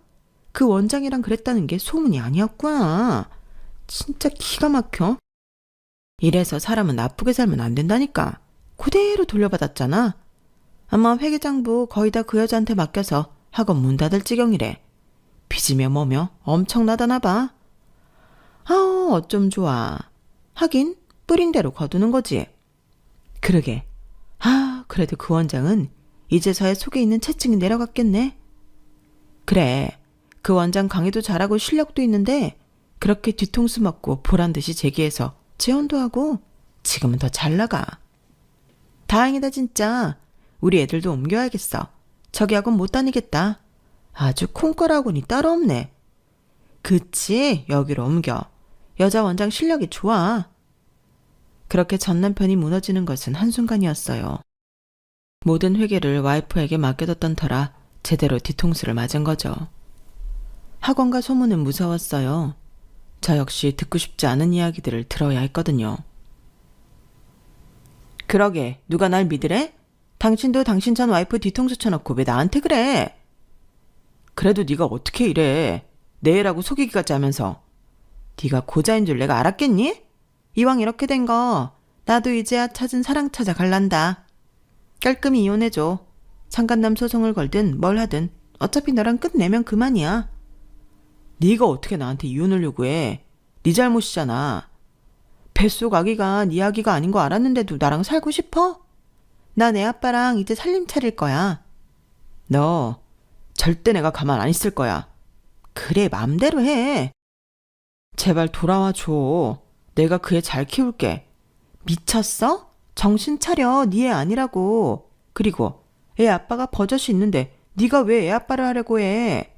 그 원장이랑 그랬다는 게 소문이 아니었구나. 진짜 기가 막혀. 이래서 사람은 나쁘게 살면 안 된다니까. 그대로 돌려받았잖아. 아마 회계장부 거의 다 그 여자한테 맡겨서 학원 문 닫을 지경이래. 빚이며 뭐며 엄청나다나 봐. 아우 어쩜 좋아. 하긴 뿌린 대로 거두는 거지. 그러게. 아 그래도 그 원장은 이제서야 속에 있는 채증이 내려갔겠네. 그래. 그 원장 강의도 잘하고 실력도 있는데 그렇게 뒤통수 맞고 보란듯이 제기해서 재혼도 하고 지금은 더 잘 나가. 다행이다 진짜. 우리 애들도 옮겨야겠어. 저기 학원 못 다니겠다. 아주 콩걸 학원이 따로 없네. 그치 여기로 옮겨. 여자 원장 실력이 좋아. 그렇게 전 남편이 무너지는 것은 한순간이었어요. 모든 회계를 와이프에게 맡겨뒀던 터라 제대로 뒤통수를 맞은 거죠. 학원과 소문은 무서웠어요. 저 역시 듣고 싶지 않은 이야기들을 들어야 했거든요. 그러게 누가 날 믿으래? 당신도 당신 전 와이프 뒤통수 쳐놓고 왜 나한테 그래? 그래도 네가 어떻게 이래? 내 애라고 속이기까지 하면서. 네가 고자인 줄 내가 알았겠니? 이왕 이렇게 된 거 나도 이제야 찾은 사랑 찾아 갈란다. 깔끔히 이혼해줘. 상간남 소송을 걸든 뭘 하든 어차피 너랑 끝내면 그만이야. 네가 어떻게 나한테 이혼을 요구해? 네 잘못이잖아. 뱃속 아기가 네 아기가 아닌 거 알았는데도 나랑 살고 싶어? 나 내 아빠랑 이제 살림 차릴 거야. 너 절대 내가 가만 안 있을 거야. 그래 맘대로 해. 제발 돌아와 줘. 내가 그 애 잘 키울게. 미쳤어? 정신 차려. 네 애 아니라고. 그리고 애 아빠가 버젓이 있는데 네가 왜 애 아빠를 하려고 해.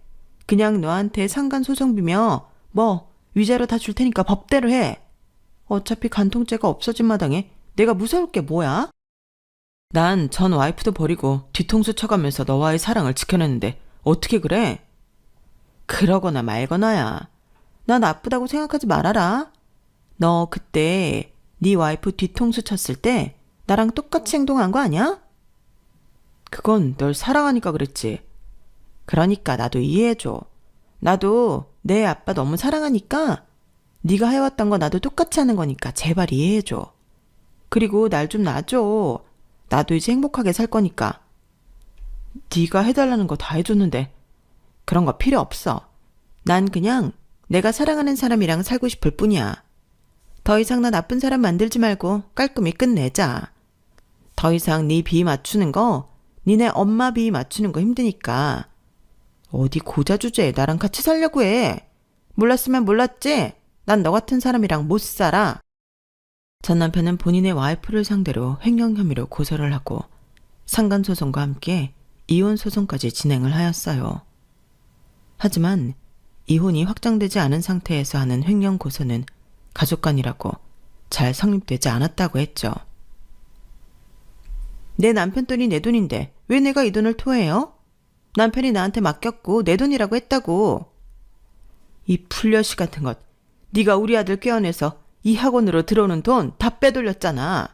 그냥 너한테 상간 소송 비며 뭐 위자료 다 줄 테니까 법대로 해. 어차피 간통죄가 없어진 마당에 내가 무서울 게 뭐야? 난 전 와이프도 버리고 뒤통수 쳐가면서 너와의 사랑을 지켜냈는데 어떻게 그래? 그러거나 말거나야. 나 나쁘다고 생각하지 말아라. 너 그때 네 와이프 뒤통수 쳤을 때 나랑 똑같이 행동한 거 아니야? 그건 널 사랑하니까 그랬지. 그러니까 나도 이해해줘. 나도 내 아빠 너무 사랑하니까 네가 해왔던 거 나도 똑같이 하는 거니까 제발 이해해줘. 그리고 날 좀 놔줘. 나도 이제 행복하게 살 거니까. 네가 해달라는 거 다 해줬는데 그런 거 필요 없어. 난 그냥 내가 사랑하는 사람이랑 살고 싶을 뿐이야. 더 이상 나 나쁜 사람 만들지 말고 깔끔히 끝내자. 더 이상 네 비 맞추는 거, 니네 엄마 비 맞추는 거 힘드니까. 어디 고자 주제에 나랑 같이 살려고 해. 몰랐으면 몰랐지? 난 너 같은 사람이랑 못 살아. 전 남편은 본인의 와이프를 상대로 횡령 혐의로 고소를 하고 상간소송과 함께 이혼소송까지 진행을 하였어요. 하지만 이혼이 확정되지 않은 상태에서 하는 횡령 고소는 가족간이라고 잘 성립되지 않았다고 했죠. 내 남편 돈이 내 돈인데 왜 내가 이 돈을 토해요? 남편이 나한테 맡겼고 내 돈이라고 했다고. 이 풀려시 같은 것. 네가 우리 아들 꿰어내서 이 학원으로 들어오는 돈 다 빼돌렸잖아.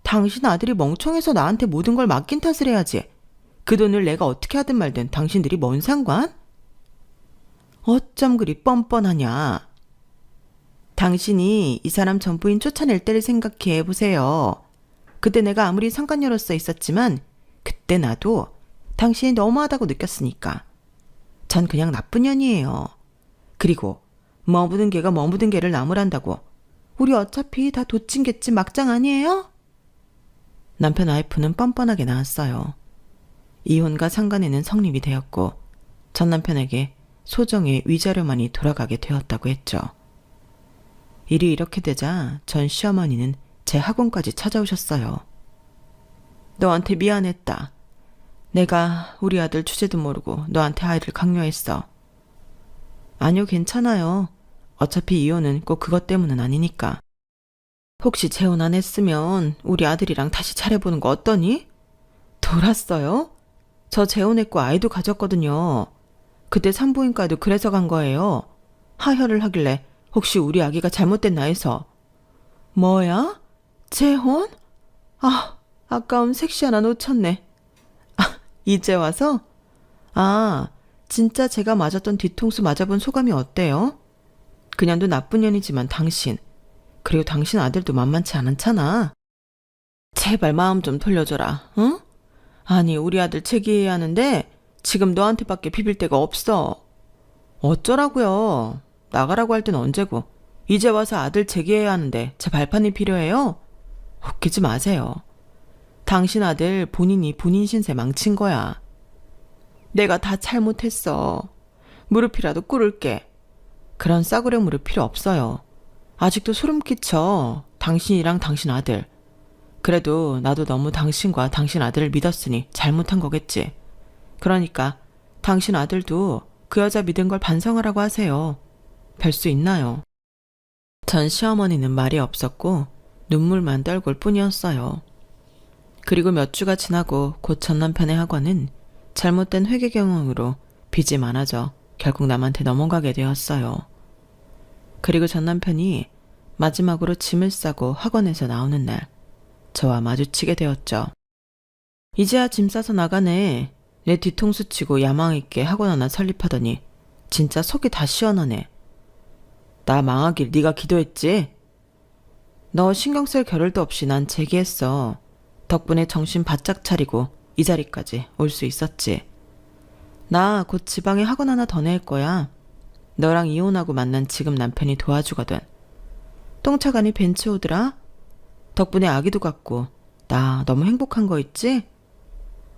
당신 아들이 멍청해서 나한테 모든 걸 맡긴 탓을 해야지. 그 돈을 내가 어떻게 하든 말든 당신들이 뭔 상관? 어쩜 그리 뻔뻔하냐. 당신이 이 사람 전부인 쫓아낼 때를 생각해 보세요. 그때 내가 아무리 상간녀로서 있었지만 그때 나도 당신이 너무하다고 느꼈으니까. 전 그냥 나쁜 년이에요. 그리고 머무든 개가 머무든 개를 나무란다고. 우리 어차피 다 도찐개집 막장 아니에요? 남편 와이프는 뻔뻔하게 나왔어요. 이혼과 상간에는 성립이 되었고 전 남편에게 소정의 위자료만이 돌아가게 되었다고 했죠. 일이 이렇게 되자 전 시어머니는 제 학원까지 찾아오셨어요. 너한테 미안했다. 내가 우리 아들 주제도 모르고 너한테 아이를 강요했어. 아니요, 괜찮아요. 어차피 이혼은 꼭 그것 때문은 아니니까. 혹시 재혼 안 했으면 우리 아들이랑 다시 차려보는 거 어떠니? 돌았어요? 저 재혼했고 아이도 가졌거든요. 그때 산부인과에도 그래서 간 거예요. 하혈을 하길래 혹시 우리 아기가 잘못됐나 해서. 뭐야? 재혼? 아, 아까운 색시 하나 놓쳤네. 아, 이제 와서? 아, 진짜 제가 맞았던 뒤통수 맞아본 소감이 어때요? 그냥도 나쁜 년이지만 당신, 그리고 당신 아들도 만만치 않잖아. 제발 마음 좀 돌려줘라, 응? 아니, 우리 아들 제기해야 하는데 지금 너한테밖에 비빌 데가 없어. 어쩌라고요? 나가라고 할 땐 언제고. 이제 와서 아들 제기해야 하는데 제 발판이 필요해요? 웃기지 마세요. 당신 아들 본인이 본인 신세 망친 거야. 내가 다 잘못했어. 무릎이라도 꿇을게. 그런 싸구려 무릎 필요 없어요. 아직도 소름 끼쳐. 당신이랑 당신 아들. 그래도 나도 너무 당신과 당신 아들을 믿었으니 잘못한 거겠지. 그러니까 당신 아들도 그 여자 믿은 걸 반성하라고 하세요. 별 수 있나요? 전 시어머니는 말이 없었고 눈물만 떨굴 뿐이었어요. 그리고 몇 주가 지나고 곧 전 남편의 학원은 잘못된 회계 경영으로 빚이 많아져 결국 남한테 넘어가게 되었어요. 그리고 전 남편이 마지막으로 짐을 싸고 학원에서 나오는 날 저와 마주치게 되었죠. 이제야 짐 싸서 나가네. 내 뒤통수 치고 야망 있게 학원 하나 설립하더니 진짜 속이 다 시원하네. 나 망하길 네가 기도했지? 너 신경 쓸 겨를도 없이 난 제기했어. 덕분에 정신 바짝 차리고 이 자리까지 올 수 있었지. 나 곧 지방에 학원 하나 더 낼 거야. 너랑 이혼하고 만난 지금 남편이 도와주거든. 똥차가니 벤츠 오더라. 덕분에 아기도 갖고 나 너무 행복한 거 있지?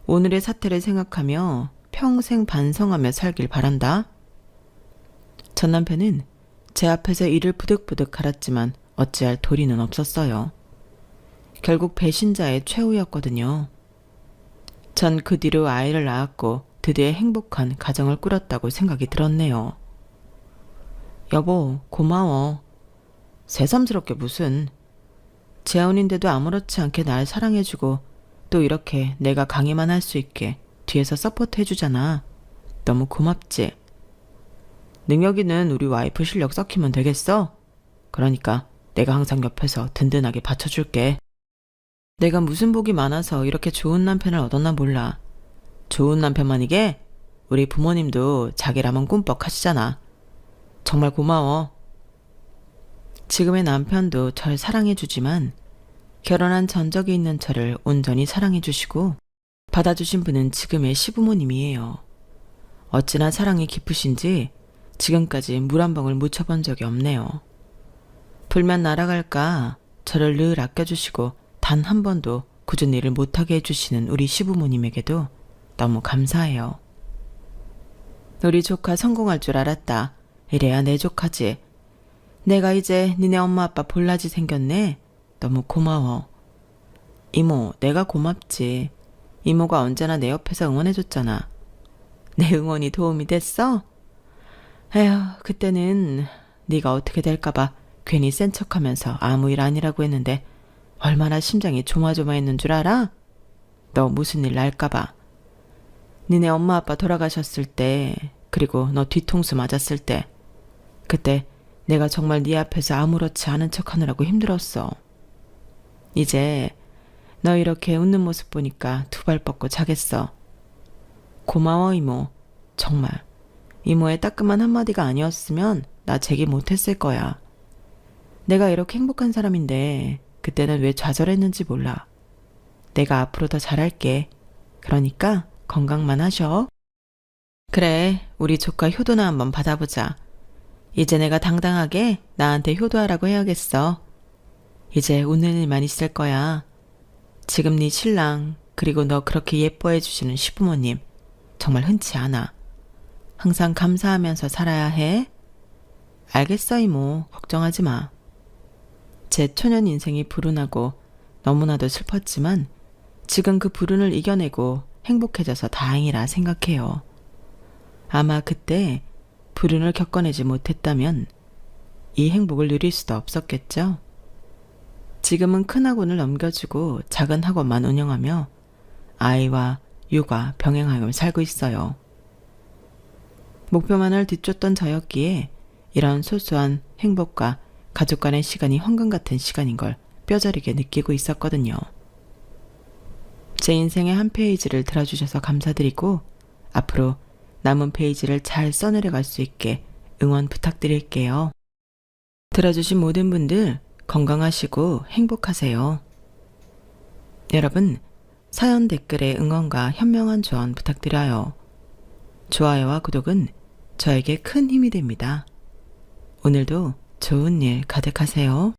오늘의 사태를 생각하며 평생 반성하며 살길 바란다. 전 남편은 제 앞에서 이를 부득부득 갈았지만 어찌할 도리는 없었어요. 결국 배신자의 최후였거든요. 전 그 뒤로 아이를 낳았고 드디어 행복한 가정을 꾸렸다고 생각이 들었네요. 여보, 고마워. 새삼스럽게 무슨. 재혼인데도 아무렇지 않게 날 사랑해주고 또 이렇게 내가 강의만 할 수 있게 뒤에서 서포트 해주잖아. 너무 고맙지? 능력 있는 우리 와이프 실력 섞이면 되겠어? 그러니까 내가 항상 옆에서 든든하게 받쳐줄게. 내가 무슨 복이 많아서 이렇게 좋은 남편을 얻었나 몰라. 좋은 남편만이게 우리 부모님도 자기라면 꿈뻑 하시잖아. 정말 고마워. 지금의 남편도 절 사랑해주지만 결혼한 전적이 있는 저를 온전히 사랑해주시고 받아주신 분은 지금의 시부모님이에요. 어찌나 사랑이 깊으신지 지금까지 물 한 방울 묻혀본 적이 없네요. 불면 날아갈까 저를 늘 아껴주시고 단 한 번도 굳은 일을 못하게 해주시는 우리 시부모님에게도 너무 감사해요. 우리 조카 성공할 줄 알았다. 이래야 내 조카지. 내가 이제 니네 엄마 아빠 볼라지 생겼네. 너무 고마워. 이모, 내가 고맙지. 이모가 언제나 내 옆에서 응원해줬잖아. 내 응원이 도움이 됐어? 에휴, 그때는 네가 어떻게 될까봐 괜히 센 척하면서 아무 일 아니라고 했는데 얼마나 심장이 조마조마했는 줄 알아? 너 무슨 일 날까봐. 니네 엄마 아빠 돌아가셨을 때, 그리고 너 뒤통수 맞았을 때, 그때 내가 정말 네 앞에서 아무렇지 않은 척하느라고 힘들었어. 이제 너 이렇게 웃는 모습 보니까 두 발 뻗고 자겠어. 고마워 이모. 정말 이모의 따끔한 한마디가 아니었으면 나 제기 못했을 거야. 내가 이렇게 행복한 사람인데 그때는 왜 좌절했는지 몰라. 내가 앞으로 더 잘할게. 그러니까 건강만 하셔. 그래, 우리 조카 효도나 한번 받아보자. 이제 내가 당당하게 나한테 효도하라고 해야겠어. 이제 웃는 일만 있을 거야. 지금 네 신랑 그리고 너 그렇게 예뻐해 주시는 시부모님 정말 흔치 않아. 항상 감사하면서 살아야 해. 알겠어 이모. 걱정하지 마. 제 초년 인생이 불운하고 너무나도 슬펐지만 지금 그 불운을 이겨내고 행복해져서 다행이라 생각해요. 아마 그때 불운을 겪어내지 못했다면 이 행복을 누릴 수도 없었겠죠. 지금은 큰 학원을 넘겨주고 작은 학원만 운영하며 아이와 육아 병행하며 살고 있어요. 목표만을 뒤쫓던 저였기에 이런 소소한 행복과 가족 간의 시간이 황금 같은 시간인 걸 뼈저리게 느끼고 있었거든요. 제 인생의 한 페이지를 들어주셔서 감사드리고 앞으로 남은 페이지를 잘 써내려갈 수 있게 응원 부탁드릴게요. 들어주신 모든 분들 건강하시고 행복하세요. 여러분, 사연 댓글에 응원과 현명한 조언 부탁드려요. 좋아요와 구독은 저에게 큰 힘이 됩니다. 오늘도 좋은 일 가득하세요.